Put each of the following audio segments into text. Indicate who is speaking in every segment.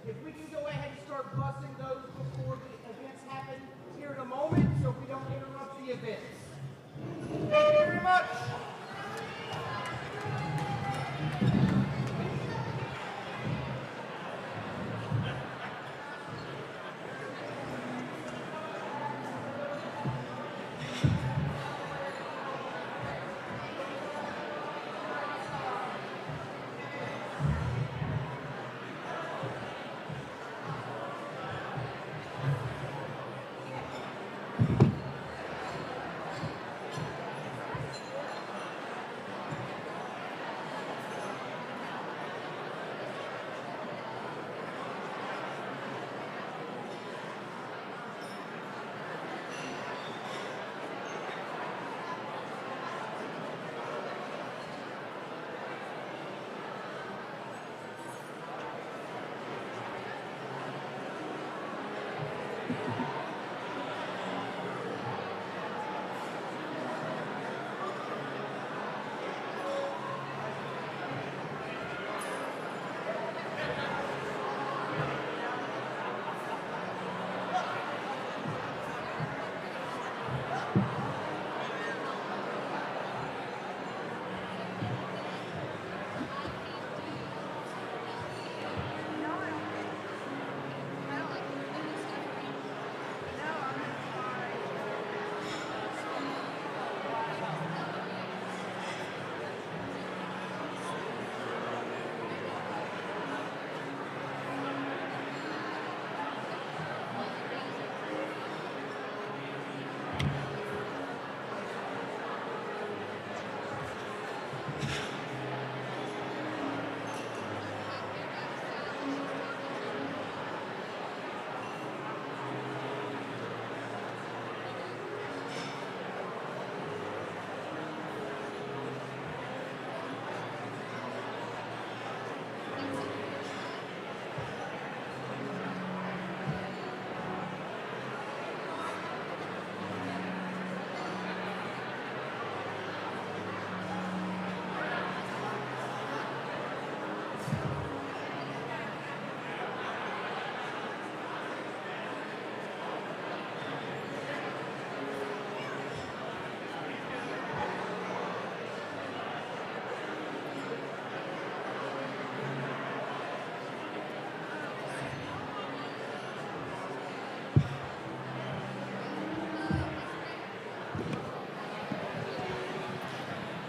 Speaker 1: If we can go ahead and start busing those before the events happen here in a moment, so we don't interrupt the events. Thank you very much.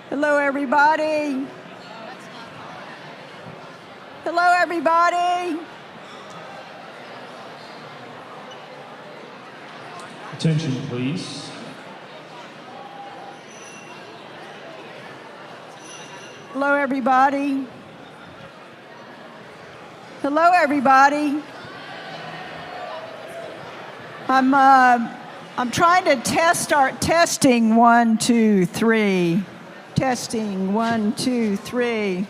Speaker 2: Hello, everybody. Hello, everybody.
Speaker 3: Attention, please.
Speaker 2: Hello, everybody. Hello, everybody. I'm trying to testing 1, 2, 3. Testing 1, 2, 3.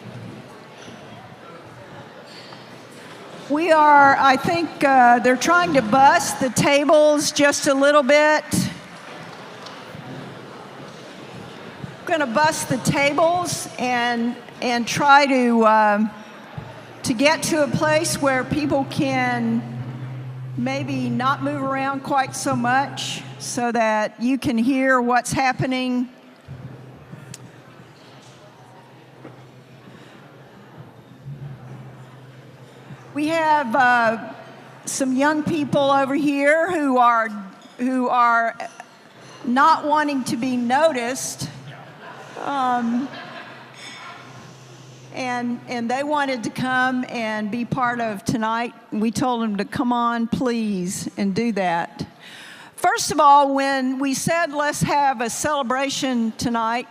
Speaker 2: We are, I think they're trying to bust the tables just a little bit. I'm going to bust the tables and try to get to a place where people can maybe not move around quite so much so that you can hear what's happening. We have some young people over here who are not wanting to be noticed, and they wanted to come and be part of tonight. We told them to come on, please, and do that. First of all, when we said let's have a celebration tonight,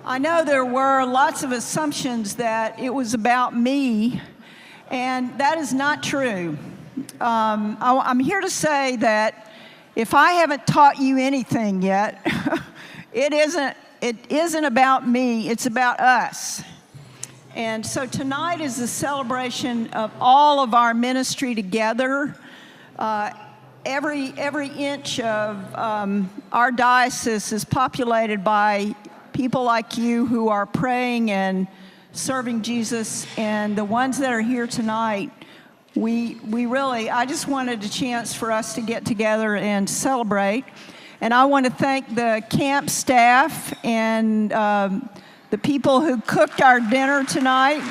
Speaker 2: I know there were lots of assumptions that it was about me. And that is not true. I'm here to say that if I haven't taught you anything yet, it isn't about me, it's about us. And so tonight is a celebration of all of our ministry together. Every inch of our diocese is populated by people like you who are praying and serving Jesus, and the ones that are here tonight, I just wanted a chance for us to get together and celebrate. And I want to thank the camp staff and the people who cooked our dinner tonight.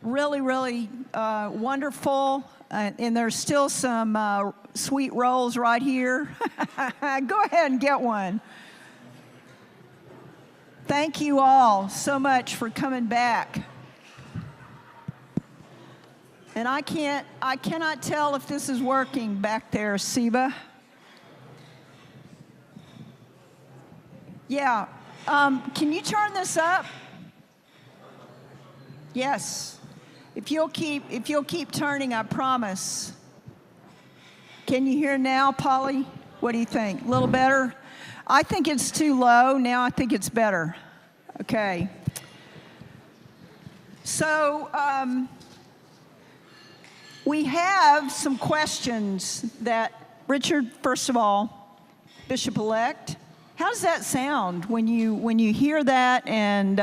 Speaker 2: Really wonderful. And there's still some sweet rolls right here. Go ahead and get one. Thank you all so much for coming back. And I cannot tell if this is working back there, Siba. Yeah. Can you turn this up? Yes. If you'll keep turning, I promise. Can you hear now, Polly? What do you think? A little better? I think it's too low. Now I think it's better. Okay. So we have some questions that, Richard, first of all, Bishop-elect, how does that sound when you hear that? And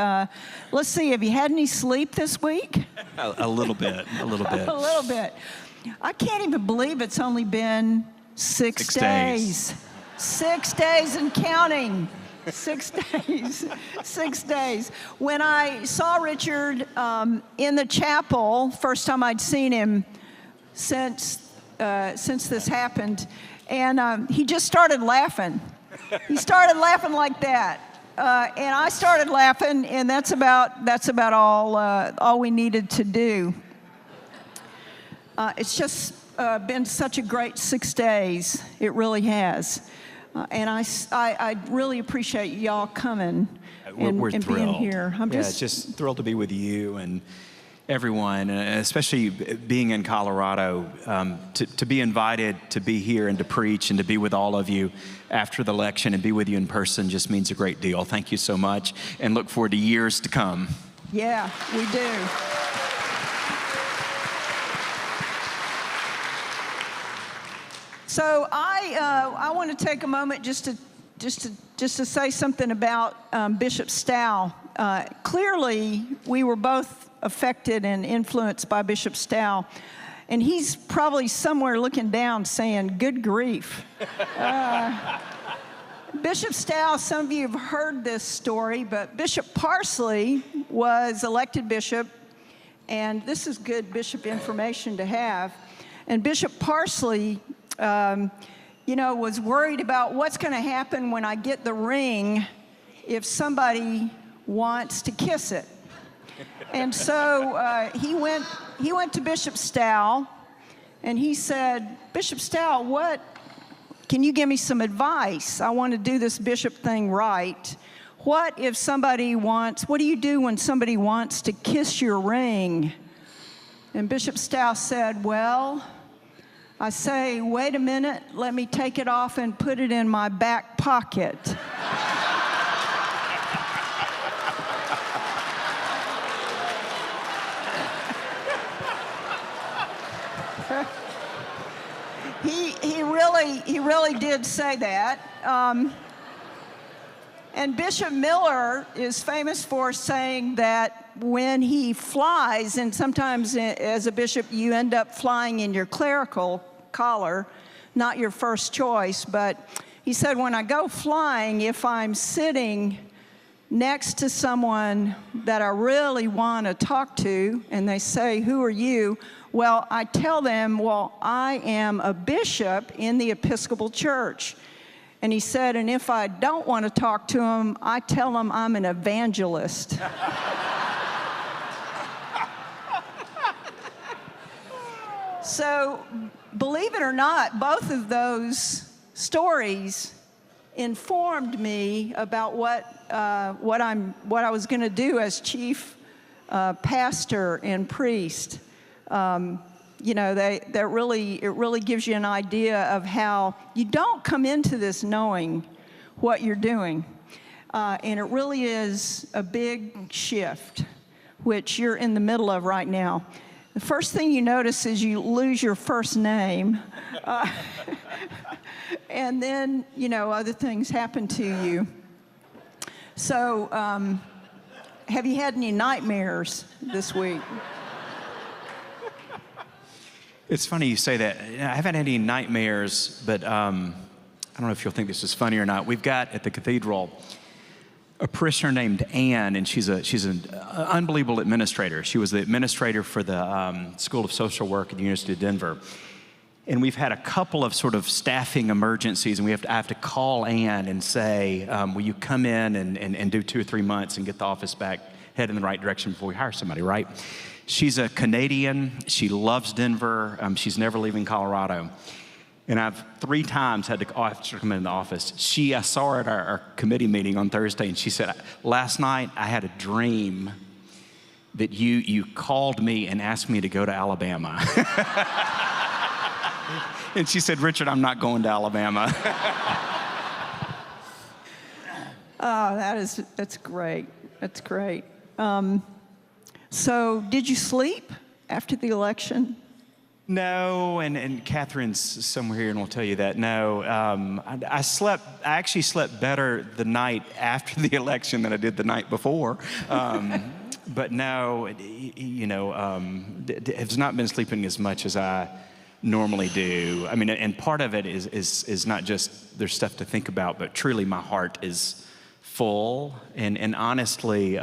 Speaker 2: let's see, have you had any sleep this week?
Speaker 4: A little bit.
Speaker 2: A little bit. I can't even believe it's only been 6 days. 6 days and counting. 6 days. 6 days. When I saw Richard in the chapel, first time I'd seen him since this happened, and he just started laughing. He started laughing like that, and I started laughing, and that's about all we needed to do. It's just been such a great 6 days. It really has, and I really appreciate y'all coming
Speaker 4: We're
Speaker 2: and
Speaker 4: thrilled.
Speaker 2: being here. I'm
Speaker 4: just thrilled to be with you and everyone, especially being in Colorado, to be invited to be here and to preach and to be with all of you after the election and be with you in person just means a great deal. Thank you so much, and look forward to years to come.
Speaker 2: Yeah, we do. So I want to take a moment just to say something about Bishop Stow. Clearly, we were both affected and influenced by Bishop Stow, and he's probably somewhere looking down saying, "Good grief." Bishop Stow, some of you have heard this story, but Bishop Parsley was elected bishop, and this is good bishop information to have. And Bishop Parsley, was worried about what's going to happen when I get the ring if somebody wants to kiss it. And so he went to Bishop Stow, and he said, "Bishop Stow, can you give me some advice? I want to do this bishop thing right. What do you do when somebody wants to kiss your ring?" And Bishop Stow said, "Well, I say, wait a minute, let me take it off and put it in my back pocket." He really did say that. And Bishop Miller is famous for saying that when he flies, and sometimes as a bishop you end up flying in your clerical collar, not your first choice, but he said, when I go flying, if I'm sitting next to someone that I really want to talk to, and they say, "Who are you?" Well, I tell them, "Well, I am a bishop in the Episcopal Church." And he said, and if I don't want to talk to them, I tell them I'm an evangelist. So, believe it or not, both of those stories informed me about what I was going to do as chief pastor and priest. It really gives you an idea of how you don't come into this knowing what you're doing, and it really is a big shift, which you're in the middle of right now. The first thing you notice is you lose your first name. And then, other things happen to you. So, have you had any nightmares this week?
Speaker 4: It's funny you say that. I haven't had any nightmares, but I don't know if you'll think this is funny or not. We've got at the cathedral a parishioner named Anne, and she's an unbelievable administrator. She was the administrator for the School of Social Work at the University of Denver. And we've had a couple of sort of staffing emergencies, and I have to call Anne and say, will you come in and do 2 or 3 months and get the office back, head in the right direction before we hire somebody, right? She's a Canadian. She loves Denver. She's never leaving Colorado. And I've 3 times had to come in the office. I saw her at our committee meeting on Thursday, and she said, last night I had a dream that you called me and asked me to go to Alabama. And she said, Richard, I'm not going to Alabama.
Speaker 2: Oh, that's great. That's great. So did you sleep after the election?
Speaker 4: No, and Catherine's somewhere here and will tell you that. No, I actually slept better the night after the election than I did the night before. But no, have not been sleeping as much as I normally do. I mean, and part of it is not just there's stuff to think about, but truly my heart is full. And honestly,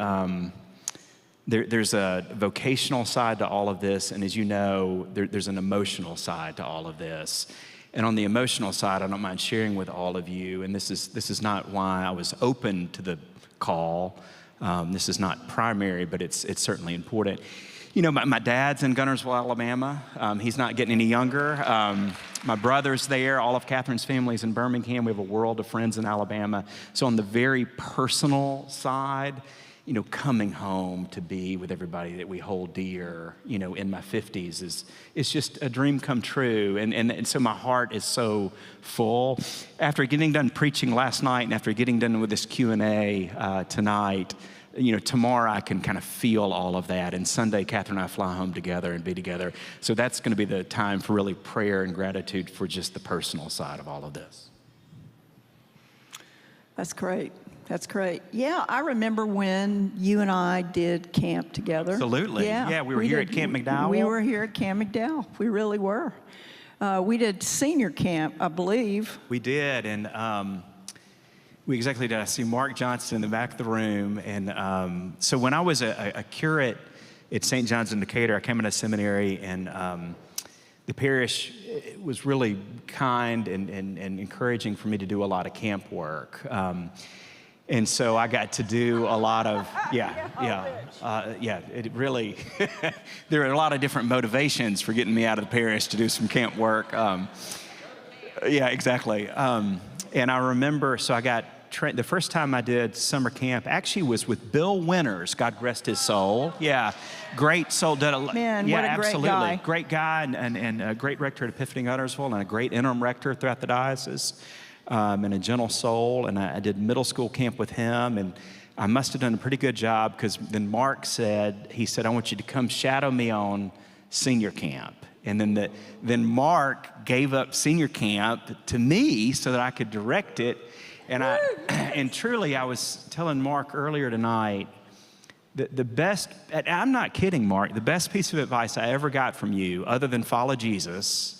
Speaker 4: there's a vocational side to all of this, and as you know, there's an emotional side to all of this. And on the emotional side, I don't mind sharing with all of you, and this is not why I was open to the call. This is not primary, but it's certainly important. My dad's in Guntersville, Alabama. He's not getting any younger. My brother's there. All of Catherine's family's in Birmingham. We have a world of friends in Alabama. So on the very personal side, coming home to be with everybody that we hold dear, in my 50s is just a dream come true. And so my heart is so full. After getting done preaching last night and after getting done with this Q&A tonight, tomorrow I can kind of feel all of that. And Sunday, Catherine and I fly home together and be together. So that's going to be the time for really prayer and gratitude for just the personal side of all of this.
Speaker 2: That's great. That's great. Yeah, I remember when you and I did camp together.
Speaker 4: Absolutely. Yeah, we were here at Camp McDowell.
Speaker 2: We were here at Camp McDowell. We really were. We did senior camp, I believe.
Speaker 4: We did, and we exactly did. I see Mark Johnson in the back of the room. And so when I was a curate at St. John's in Decatur, I came into seminary, and the parish was really kind and encouraging for me to do a lot of camp work. And so I got to do a lot of, it really, there are a lot of different motivations for getting me out of the parish to do some camp work. Yeah, exactly. And I remember, so I got the first time I did summer camp actually was with Bill Winters, God rest his soul. Yeah, great soul.
Speaker 2: Man,
Speaker 4: yeah,
Speaker 2: what a great
Speaker 4: absolutely.
Speaker 2: guy.
Speaker 4: Great guy and a great rector at Epiphany Guntersville and a great interim rector throughout the diocese. And a gentle soul, and I did middle school camp with him, and I must have done a pretty good job because then Mark said, I want you to come shadow me on senior camp. And then Mark gave up senior camp to me so that I could direct it. And truly, I was telling Mark earlier tonight, the best, and I'm not kidding, Mark, the best piece of advice I ever got from you, other than follow Jesus,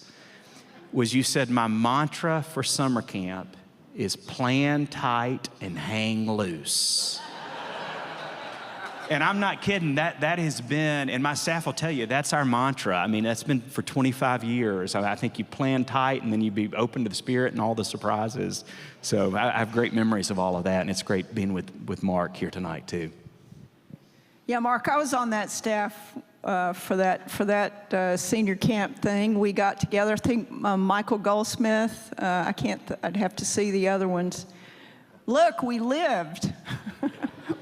Speaker 4: was you said, my mantra for summer camp is plan tight and hang loose. And I'm not kidding, that has been, and my staff will tell you, that's our mantra. I mean, that's been for 25 years. I think you plan tight and then you be open to the Spirit and all the surprises. So I have great memories of all of that, and it's great being with Mark here tonight too.
Speaker 2: Yeah, Mark, I was on that staff for that senior camp thing. We got together. I think Michael Goldsmith. I'd have to see the other ones. Look, we lived.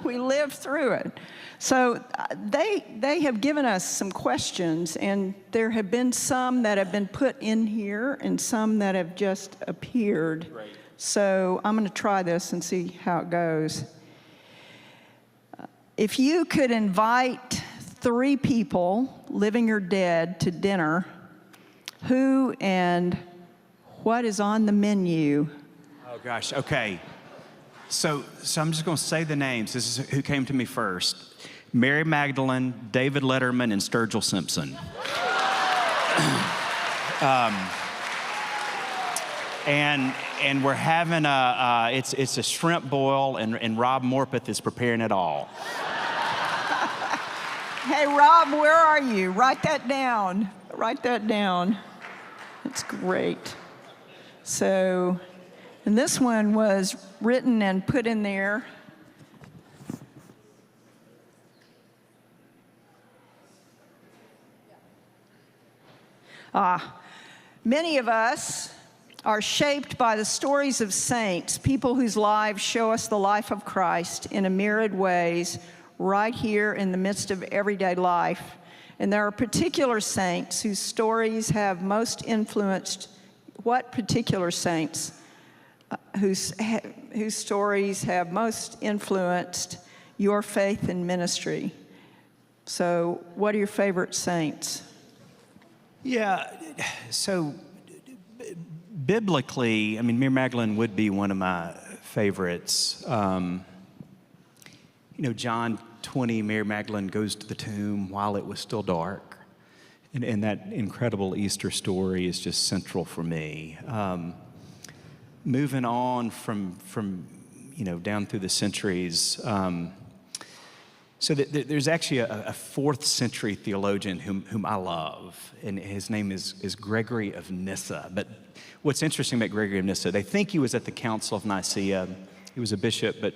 Speaker 2: We lived through it. So they have given us some questions, and there have been some that have been put in here and some that have just appeared. Right. So I'm going to try this and see how it goes. If you could invite 3 people, living or dead, to dinner, who and What is on the menu?
Speaker 4: Oh gosh, okay. So I'm just going to say the names. This is who came to me first. Mary Magdalene, David Letterman, and Sturgill Simpson. And we're having it's a shrimp boil, and Rob Morpeth is preparing it all.
Speaker 2: Hey, Rob, where are you? Write that down. Write that down. It's great. So, and this one was written and put in there. Many of us are shaped by the stories of saints, people whose lives show us the life of Christ in a myriad ways right here in the midst of everyday life. And there are particular saints whose stories have most influenced, what particular saints whose stories have most influenced your faith and ministry? So what are your favorite saints?
Speaker 4: Yeah, so biblically, I mean, Mary Magdalene would be one of my favorites. John 20, Mary Magdalene goes to the tomb while it was still dark. And that incredible Easter story is just central for me. Moving on from down through the centuries, so there's actually a 4th century theologian whom I love, and his name is Gregory of Nyssa. But what's interesting about Gregory of Nyssa, they think he was at the Council of Nicaea. He was a bishop, but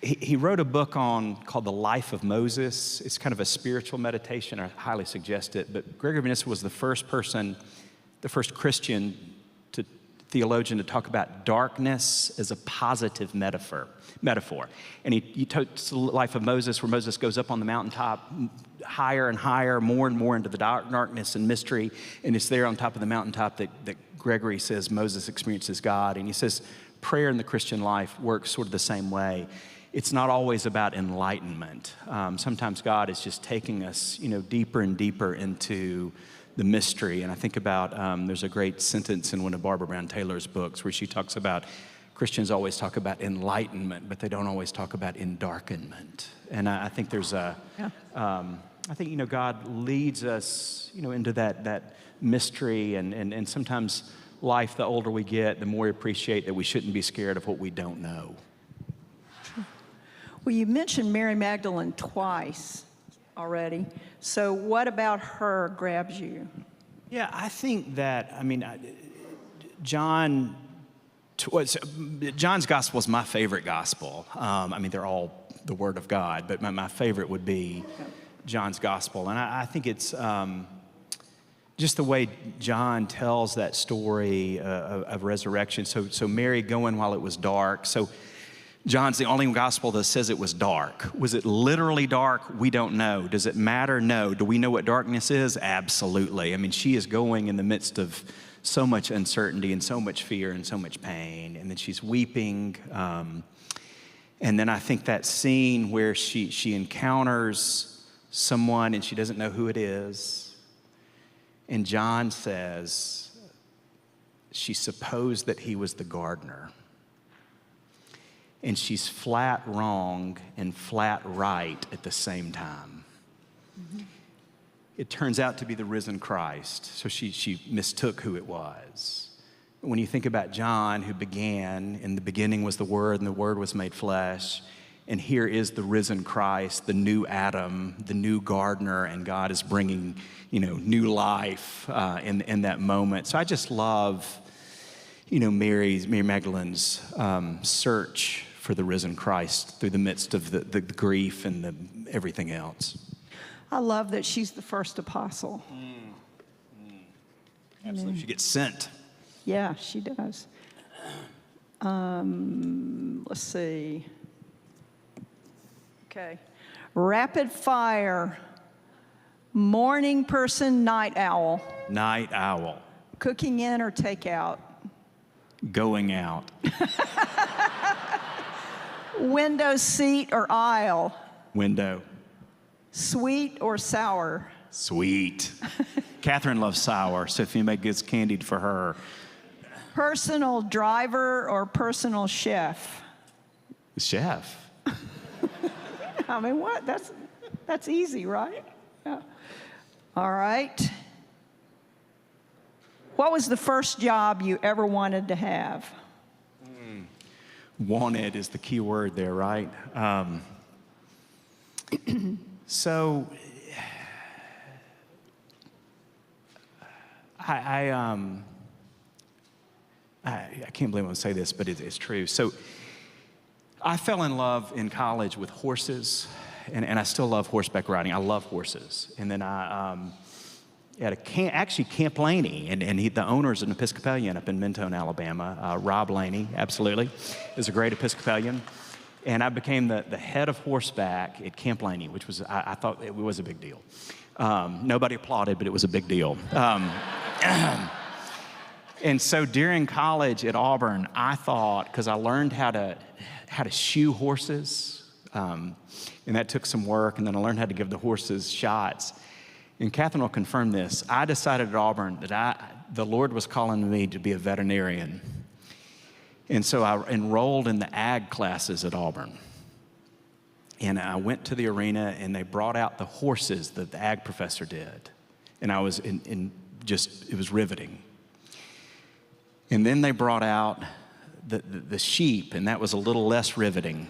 Speaker 4: he wrote a book called The Life of Moses. It's kind of a spiritual meditation. I highly suggest it. But Gregory of Nyssa was the first Christian theologian to talk about darkness as a positive metaphor. And he took the life of Moses, where Moses goes up on the mountaintop higher and higher, more and more into the darkness and mystery. And it's there on top of the mountaintop that Gregory says Moses experiences God. And he says prayer in the Christian life works sort of the same way. It's not always about enlightenment. Sometimes God is just taking us, deeper and deeper into the mystery. And I think about, there's a great sentence in one of Barbara Brown Taylor's books where she talks about Christians always talk about enlightenment, but they don't always talk about endarkenment. And I think there's I think, God leads us, into that mystery, and sometimes life, the older we get, the more we appreciate that we shouldn't be scared of what we don't know.
Speaker 2: Well, you mentioned Mary Magdalene twice already. So what about her grabs you?
Speaker 4: Yeah, I think that, John's gospel is my favorite gospel. They're all the Word of God, but my favorite would be John's gospel. And I think it's just the way John tells that story of resurrection. So Mary going while it was dark. So John's the only gospel that says it was dark. Was it literally dark? We don't know. Does it matter? No. Do we know what darkness is? Absolutely. She is going in the midst of so much uncertainty and so much fear and so much pain. And then she's weeping. And then I think that scene where she encounters someone and she doesn't know who it is. And John says she supposed that he was the gardener. And she's flat wrong and flat right at the same time. Mm-hmm. It turns out to be the risen Christ, so she mistook who it was. When you think about John, who began, in the beginning was the Word, and the Word was made flesh, and here is the risen Christ, the new Adam, the new gardener, and God is bringing, new life in that moment. So I just love, Mary Magdalene's search for the risen Christ through the midst of the grief and everything else.
Speaker 2: I love that she's the first apostle.
Speaker 4: Absolutely. She gets sent.
Speaker 2: Yeah, she does. Let's see. Okay. Rapid fire. Morning person, night owl.
Speaker 4: Night owl.
Speaker 2: Cooking in or takeout?
Speaker 4: Going out.
Speaker 2: Window seat or aisle?
Speaker 4: Window.
Speaker 2: Sweet or sour?
Speaker 4: Sweet. Catherine loves sour, so if anybody gets candied for her,
Speaker 2: Personal driver or personal chef?
Speaker 4: Chef.
Speaker 2: I mean, what? That's easy, right? Yeah. All right. What was the first job you ever wanted to have?
Speaker 4: Wanted is the key word there, right? So I can't believe I'm going to say this, but it's true. So I fell in love in college with horses, and I still love horseback riding. I love horses. And then I at Camp Laney, and the owner is an Episcopalian up in Mentone, Alabama. Rob Laney, absolutely, is a great Episcopalian. And I became the head of horseback at Camp Laney, which was, I thought it was a big deal. Nobody applauded, but it was a big deal. And so during college at Auburn, I thought, because I learned how to shoe horses, and that took some work, and then I learned how to give the horses shots. And Catherine will confirm this. I decided at Auburn that the Lord was calling me to be a veterinarian. And so I enrolled in the ag classes at Auburn. And I went to the arena, and they brought out the horses that the ag professor did. And I was it was riveting. And then they brought out the sheep, and that was a little less riveting.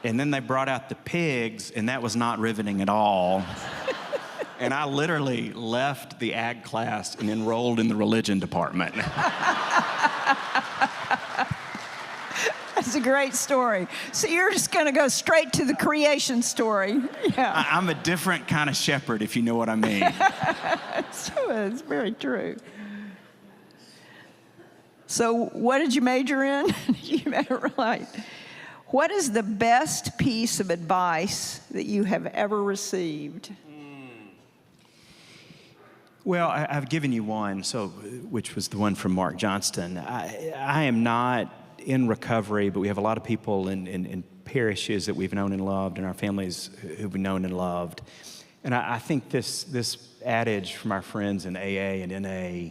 Speaker 4: And then they brought out the pigs, and that was not riveting at all. And I literally left the ag class and enrolled in the religion department.
Speaker 2: That's a great story. So you're just going to go straight to the creation story. Yeah.
Speaker 4: I'm a different kind of shepherd, if you know what I mean.
Speaker 2: It's very true. So what did you major in? Right. What is the best piece of advice that you have ever received?
Speaker 4: Well, I've given you one, which was the one from Mark Johnston. I am not in recovery, but we have a lot of people in parishes that we've known and loved, and our families who've known and loved. And I think this adage from our friends in AA and NA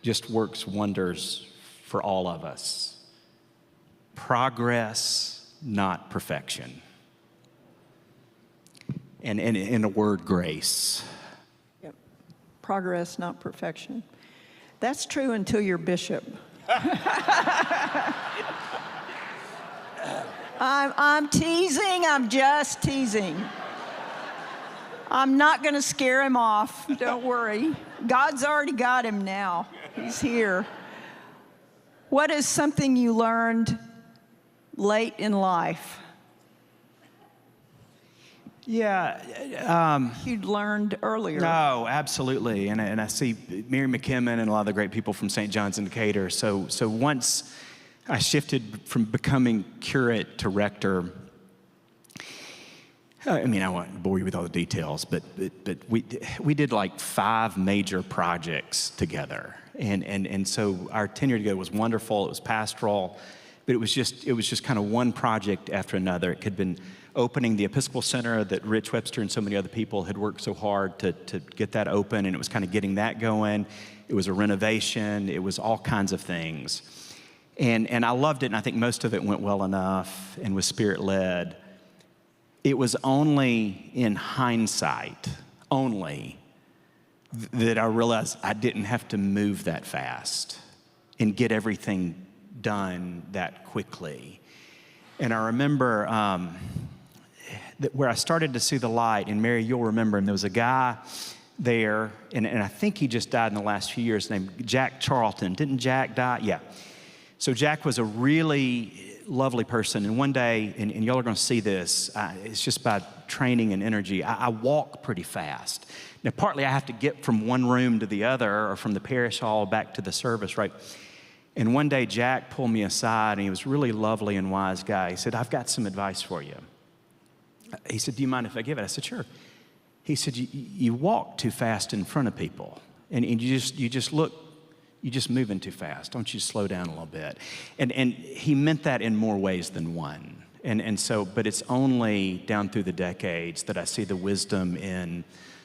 Speaker 4: just works wonders for all of us. Progress, not perfection. And in a word, grace.
Speaker 2: Yep. Progress, not perfection. That's true until you're bishop. I'm teasing. I'm just teasing. I'm not going to scare him off. Don't worry. God's already got him now. He's here. What is something you learned late in life?
Speaker 4: Yeah.
Speaker 2: You'd learned earlier.
Speaker 4: No, absolutely. And I see Mary McKimmon and a lot of the great people from St. John's in Decatur. So once I shifted from becoming curate to rector, I mean, I won't bore you with all the details, but we did like 5 major projects together. And so our tenure together was wonderful. It was pastoral, but it was just kind of one project after another. It could have been opening the Episcopal Center that Rich Webster and so many other people had worked so hard to get that open, and it was kind of getting that going. It was a renovation. It was all kinds of things. And I loved it, and I think most of it went well enough and was Spirit-led. It was only in hindsight, that I realized I didn't have to move that fast and get everything done that quickly. And I remember where I started to see the light, and Mary, you'll remember him, there was a guy there, and I think he just died in the last few years, named Jack Charlton. Didn't Jack die? Yeah. So Jack was a really lovely person, and one day, and y'all are going to see this, it's just by training and energy, I walk pretty fast. Now, partly I have to get from one room to the other, or from the parish hall back to the service, right? And one day, Jack pulled me aside, and he was a really lovely and wise guy. He said, "I've got some advice for you." He said, "Do you mind if I give it?" I said, "Sure." He said, you walk too fast in front of people, and you just look, you're just moving too fast. Don't you slow down a little bit?" And he meant that in more ways than one. And so, but it's only down through the decades that I see the wisdom in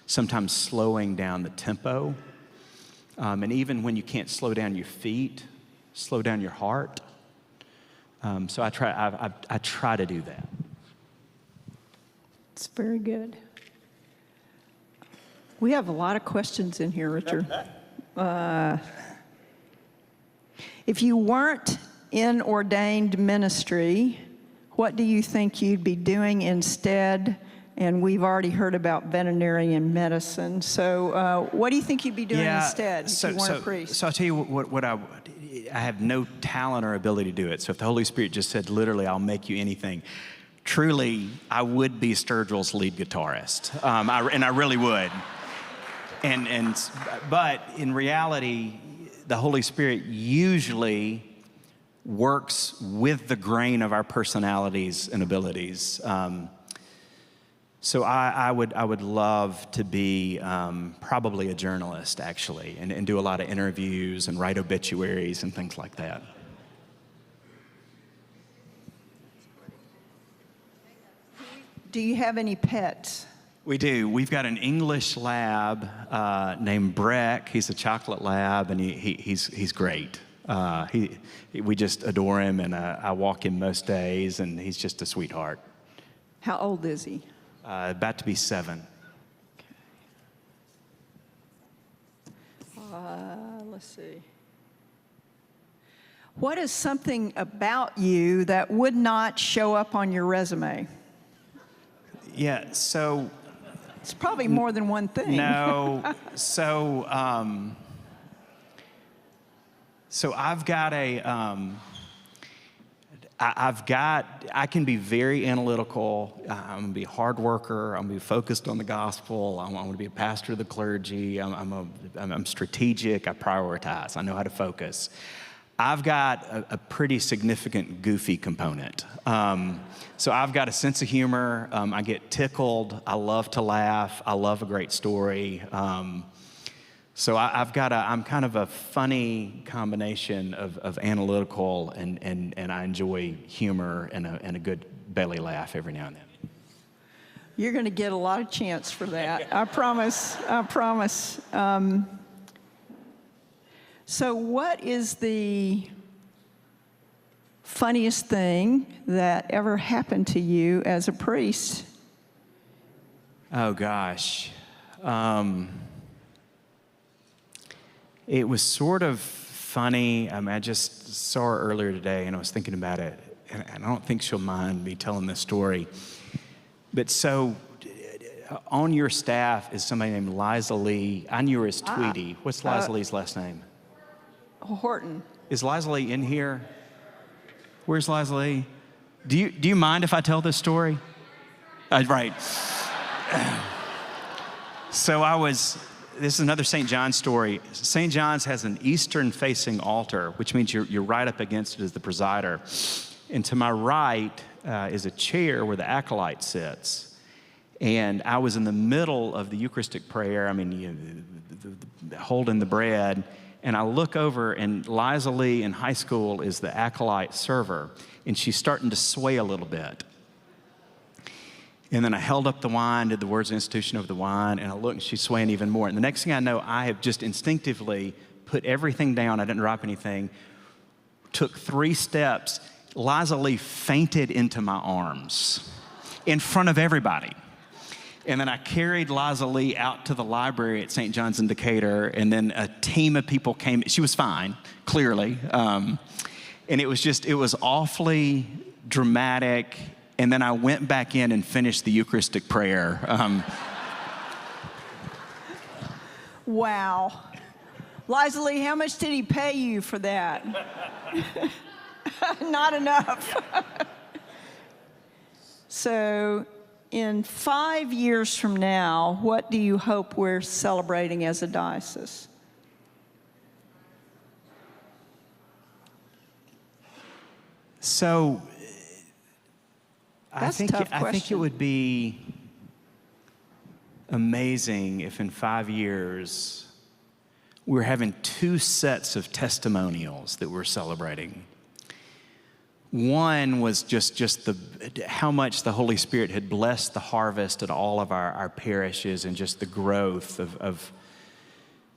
Speaker 4: sometimes slowing down the tempo And even when you can't slow down your feet, slow down your heart. So I try to do that.
Speaker 2: It's very good. We have a lot of questions in here, Richard. If you weren't in ordained ministry, what do you think you'd be doing instead? And we've already heard about veterinarian medicine. So what do you think you'd be doing instead if you weren't a priest?
Speaker 4: So I'll tell you what I have no talent or ability to do it. So if the Holy Spirit just said, literally, I'll make you anything, truly, I would be Sturgill's lead guitarist. And I really would. But in reality, the Holy Spirit usually works with the grain of our personalities and abilities. So I would love to be probably a journalist, actually, and do a lot of interviews and write obituaries and things like that.
Speaker 2: Do you have any pets?
Speaker 4: We do. We've got an English lab named Breck. He's a chocolate lab, and he's great. We just adore him, and I walk him most days, and he's just a sweetheart.
Speaker 2: How old is he?
Speaker 4: About to be 7.
Speaker 2: Let's see. What is something about you that would not show up on your resume?
Speaker 4: Yeah, so...
Speaker 2: It's probably more than one thing.
Speaker 4: No, so I've got I can be very analytical. I'm gonna be a hard worker. I'm gonna be focused on the gospel. I'm gonna be a pastor of the clergy. I'm strategic. I prioritize. I know how to focus. I've got a pretty significant goofy component. So I've got a sense of humor. I get tickled. I love to laugh. I love a great story. So I'm kind of a funny combination of analytical and I enjoy humor and a good belly laugh every now and then.
Speaker 2: You're going to get a lot of chance for that. I promise. I promise. So what is the funniest thing that ever happened to you as a priest?
Speaker 4: Oh, gosh. It was sort of funny. I mean, I just saw her earlier today, and I was thinking about it, and I don't think she'll mind me telling this story. But so on your staff is somebody named Liza Lee. I knew her as Tweety. What's Liza Lee's last name?
Speaker 2: Horton.
Speaker 4: Is Liza Lee in here? Where's Liza Lee? Do you mind if I tell this story? Right. So this is another St. John story. St. John's has an eastern-facing altar, which means you're right up against it as the presider. And to my right is a chair where the acolyte sits. And I was in the middle of the Eucharistic prayer, holding the bread, and I look over, and Liza Lee in high school is the acolyte server, and she's starting to sway a little bit. And then I held up the wine, did the words of institution over the wine, and I looked, and she's swaying even more. And the next thing I know, I have just instinctively put everything down. I didn't drop anything. Took 3 steps. Liza Lee fainted into my arms in front of everybody. And then I carried Liza Lee out to the library at St. John's in Decatur, and then a team of people came. She was fine, clearly. And it was awfully dramatic. And then I went back in and finished the Eucharistic prayer.
Speaker 2: Wow. Liza Lee, how much did he pay you for that? Not enough. So in 5 years from now, what do you hope we're celebrating as a diocese?
Speaker 4: So
Speaker 2: That's a tough
Speaker 4: I think it
Speaker 2: question.
Speaker 4: would be amazing if in 5 years we're having 2 sets of testimonials that we're celebrating. One was just how much the Holy Spirit had blessed the harvest at all of our parishes, and just the growth of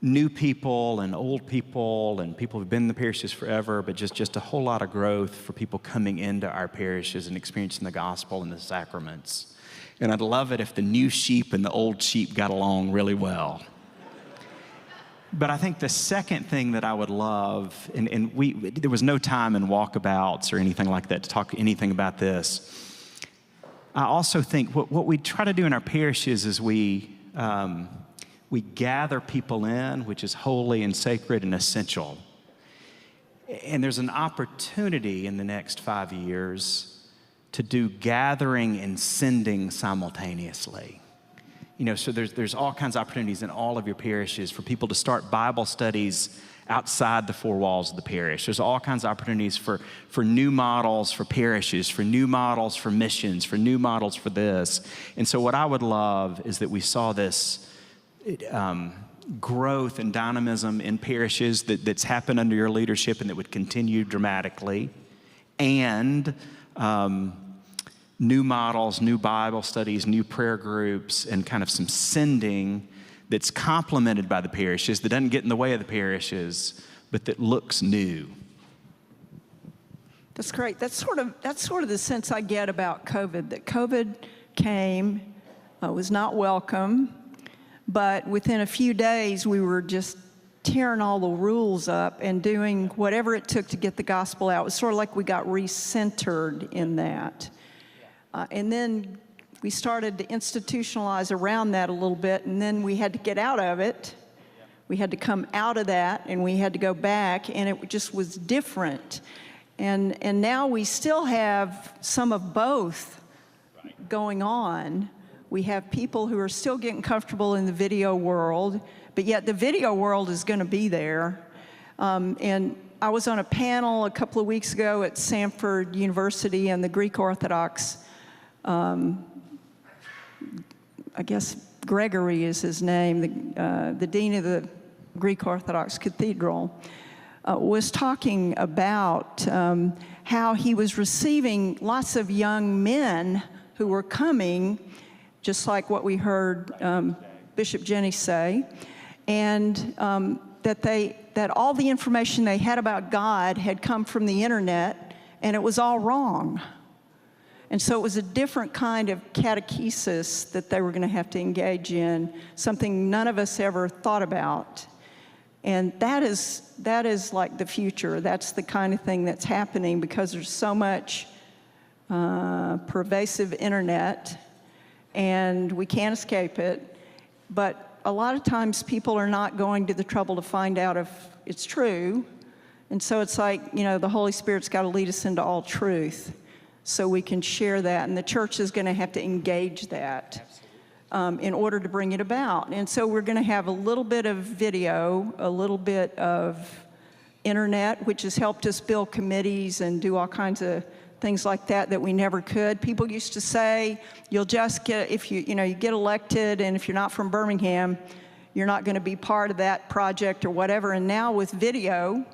Speaker 4: new people and old people and people who've been in the parishes forever, but just a whole lot of growth for people coming into our parishes and experiencing the gospel and the sacraments. And I'd love it if the new sheep and the old sheep got along really well. But I think the second thing that I would love, and there was no time in walkabouts or anything like that to talk anything about this. I also think what we try to do in our parishes is we gather people in, which is holy and sacred and essential. And there's an opportunity in the next 5 years to do gathering and sending simultaneously. So there's all kinds of opportunities in all of your parishes for people to start Bible studies outside the four walls of the parish. There's all kinds of opportunities for new models for parishes, for new models for missions, for new models for this. And so what I would love is that we saw this growth and dynamism in parishes that's happened under your leadership and that would continue dramatically, and new models, new Bible studies, new prayer groups, and kind of some sending that's complemented by the parishes, that doesn't get in the way of the parishes, but that looks new.
Speaker 2: That's great. That's sort of the sense I get about COVID, that COVID came, was not welcome, but within a few days we were just tearing all the rules up and doing whatever it took to get the gospel out. It was sort of like we got recentered in that. And then we started to institutionalize around that a little bit, and then we had to get out of it. We had to come out of that, and we had to go back, and it just was different. And now we still have some of both going on. We have people who are still getting comfortable in the video world, but yet the video world is going to be there. And I was on a panel a couple of weeks ago at Samford University, and the Greek Orthodox, I guess Gregory is his name, the dean of the Greek Orthodox Cathedral, was talking about how he was receiving lots of young men who were coming, just like what we heard Bishop Jenny say, and that all the information they had about God had come from the internet, and it was all wrong. And so it was a different kind of catechesis that they were going to have to engage in, something none of us ever thought about. And that is like the future. That's the kind of thing that's happening because there's so much pervasive internet, and we can't escape it. But a lot of times people are not going to the trouble to find out if it's true. And so it's like, the Holy Spirit's got to lead us into all truth so we can share that. And the church is going to have to engage that in order to bring it about. And so we're going to have a little bit of video, a little bit of internet, which has helped us build committees and do all kinds of things like that we never could. People used to say, you'll just get, if you get elected, and if you're not from Birmingham, you're not going to be part of that project or whatever. And now with video,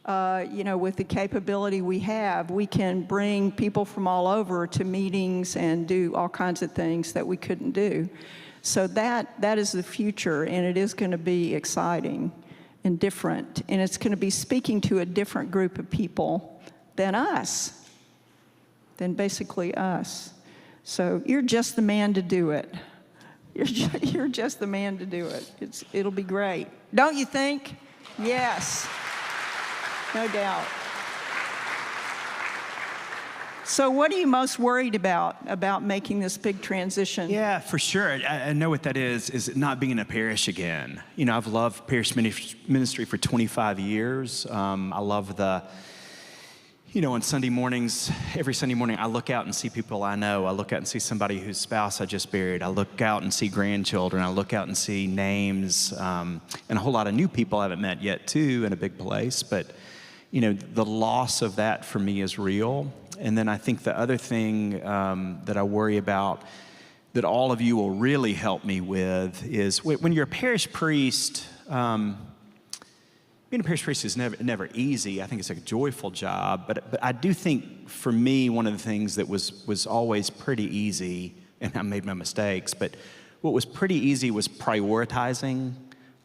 Speaker 2: with the capability we have, we can bring people from all over to meetings and do all kinds of things that we couldn't do. So that is the future, and it is going to be exciting and different, and it's going to be speaking to a different group of people than us, than basically us. So you're just the man to do it. You're just the man to do it. It'll be great. Don't you think? Yes. No doubt. So what are you most worried about making this big transition?
Speaker 4: Yeah, for sure. I know what that is not being in a parish again. I've loved parish ministry for 25 years. I love on Sunday mornings, every Sunday morning, I look out and see people I know. I look out and see somebody whose spouse I just buried. I look out and see grandchildren. I look out and see names, and a whole lot of new people I haven't met yet, too, in a big place. But, the loss of that for me is real. And then I think the other thing that I worry about that all of you will really help me with is when you're a parish priest, being a parish priest is never easy. I think it's a joyful job, but I do think for me, one of the things that was always pretty easy, and I made my mistakes, but what was pretty easy was prioritizing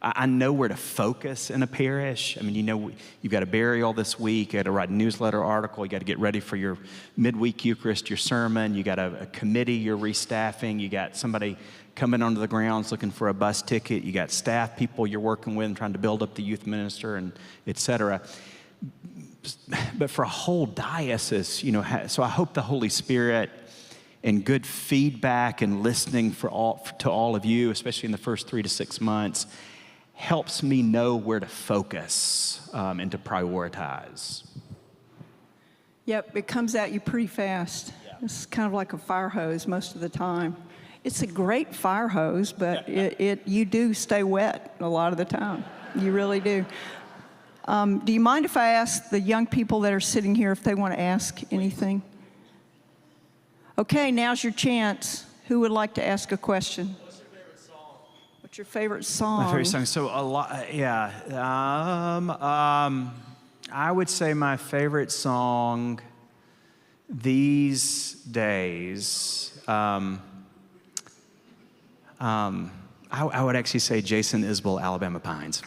Speaker 4: I know where to focus in a parish. I mean, you know, you've got a burial this week, you got to write a newsletter article, you got to get ready for your midweek Eucharist, your sermon, you got a committee you're restaffing, you got somebody coming onto the grounds looking for a bus ticket, you got staff people you're working with and trying to build up the youth minister, and et cetera. But for a whole diocese, you know, so I hope the Holy Spirit and good feedback and listening to all of you, especially in the first 3 to 6 months, helps me know where to focus and to prioritize.
Speaker 2: Yep, it comes at you pretty fast.
Speaker 4: Yeah.
Speaker 2: It's kind of like a fire hose most of the time. It's a great fire hose, but you do stay wet a lot of the time. You really do. Do you mind if I ask the young people that are sitting here if they want to ask anything? Okay, now's your chance. Who would like to ask a question? What's your favorite song?
Speaker 4: My favorite song. So a lot, yeah. I would say my favorite song these days. I would actually say Jason Isbell, Alabama Pines.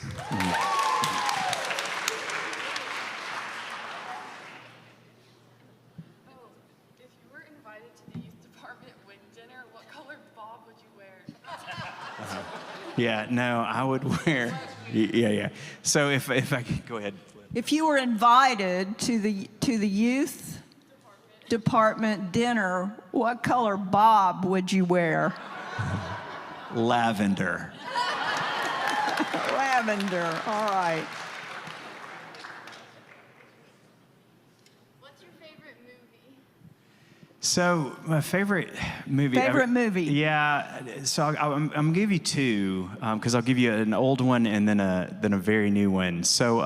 Speaker 4: Yeah, no, I would wear, yeah. So if I could, go ahead.
Speaker 2: If you were invited to the youth department dinner, what color bob would you wear?
Speaker 4: Lavender.
Speaker 2: Lavender, all right.
Speaker 5: What's your favorite movie?
Speaker 4: So my favorite movie.
Speaker 2: Favorite movie?
Speaker 4: Yeah. So I'm gonna give you two because I'll give you an old one and then a very new one. So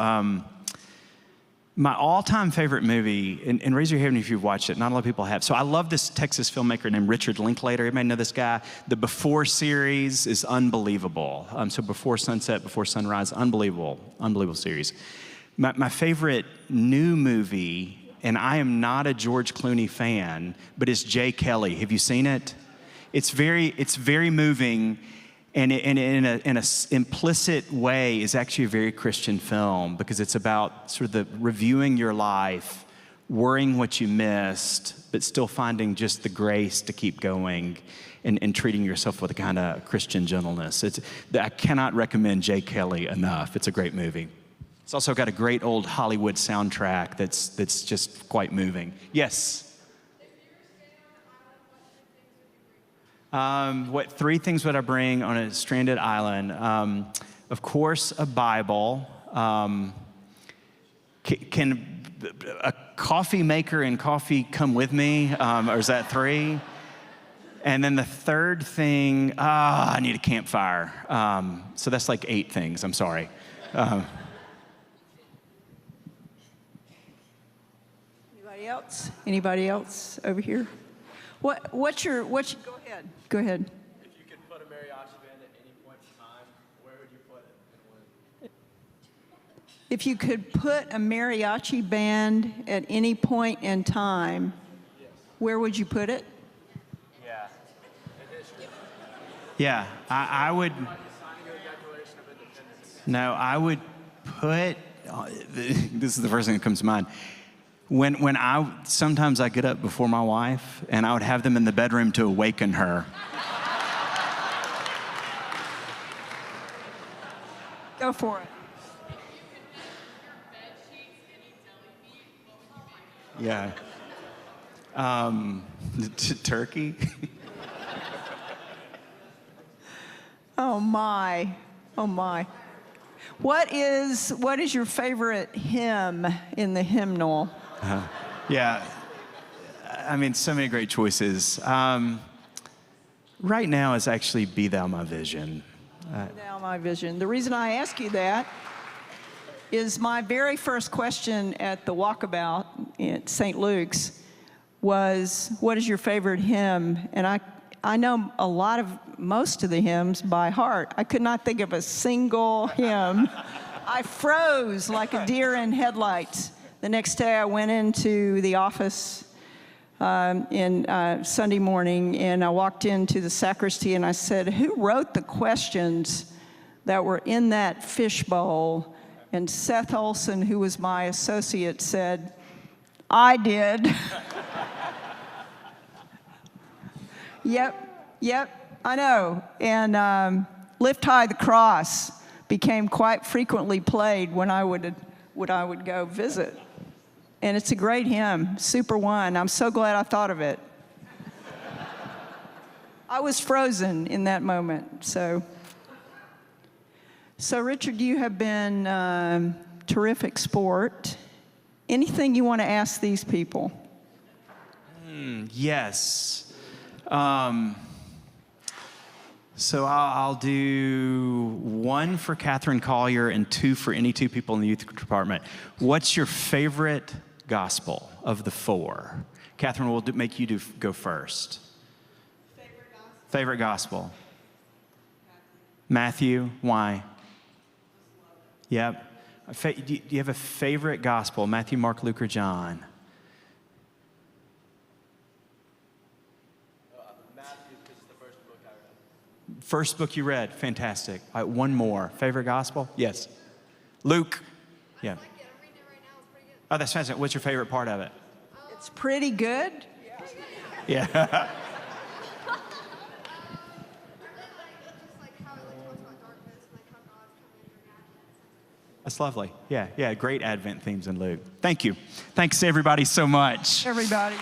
Speaker 4: my all-time favorite movie, and raise your hand if you've watched it. Not a lot of people have. So I love this Texas filmmaker named Richard Linklater. Everybody know this guy? The Before series is unbelievable. So Before Sunset, Before Sunrise, unbelievable series. My favorite new movie. And I am not a George Clooney fan, but it's Jay Kelly. Have you seen it? It's very moving, and in a implicit way is actually a very Christian film because it's about sort of the reviewing your life, worrying what you missed, but still finding just the grace to keep going and treating yourself with a kind of Christian gentleness. I cannot recommend Jay Kelly enough. It's a great movie. It's also got a great old Hollywood soundtrack that's just quite moving. Yes? What 3 things would I bring on a stranded island? Of course, a Bible. Can a coffee maker and coffee come with me? Or is that 3? And then the third thing, I need a campfire. So that's like 8 things, I'm sorry.
Speaker 2: Anybody else over here? What's your go ahead.
Speaker 6: If you could put a mariachi band at any point in time, where would you put it and when?
Speaker 2: If you could put a mariachi band at any point in time, where would you put it?
Speaker 4: Yeah, I would. No, I would put. This is the first thing that comes to mind. When sometimes I get up before my wife, and I would have them in the bedroom to awaken her.
Speaker 2: Go for it.
Speaker 4: Yeah. Turkey.
Speaker 2: Oh my. What is your favorite hymn in the hymnal?
Speaker 4: Yeah. I mean, so many great choices. Right now is actually "Be Thou My Vision."
Speaker 2: Now my vision. The reason I ask you that is my very first question at the walkabout at St. Luke's was, what is your favorite hymn? And I know most of the hymns by heart. I could not think of a single hymn. I froze like a deer in headlights. The next day I went into the office Sunday morning, and I walked into the sacristy and I said, who wrote the questions that were in that fishbowl. And Seth Olson, who was my associate, said, I did. Yep, I know. And Lift High the Cross became quite frequently played when I would go visit. And it's a great hymn, Super One. I'm so glad I thought of it. I was frozen in that moment. So Richard, you have been terrific sport. Anything you want to ask these people?
Speaker 4: Yes. So I'll do one for Catherine Collier and two for any two people in the youth department. What's your favorite gospel of the four? Catherine, we'll make you go first. Favorite gospel? Matthew. Why? Yep. Do you have a favorite gospel? Matthew, Mark, Luke, or John?
Speaker 6: Matthew, because it's the first book I read.
Speaker 4: First book you read. Fantastic. All right, one more. Favorite gospel? Yes. Luke. Yeah.
Speaker 5: I like it. I'm reading it right now. It's pretty good.
Speaker 4: Oh, that's fantastic. What's your favorite part of it?
Speaker 2: It's pretty good.
Speaker 4: Yeah.
Speaker 5: Just like how it talks about darkness, like how God's coming in your Advent.
Speaker 4: That's lovely. Yeah. Great Advent themes in Luke. Thank you. Thanks, everybody, so much.
Speaker 2: Everybody.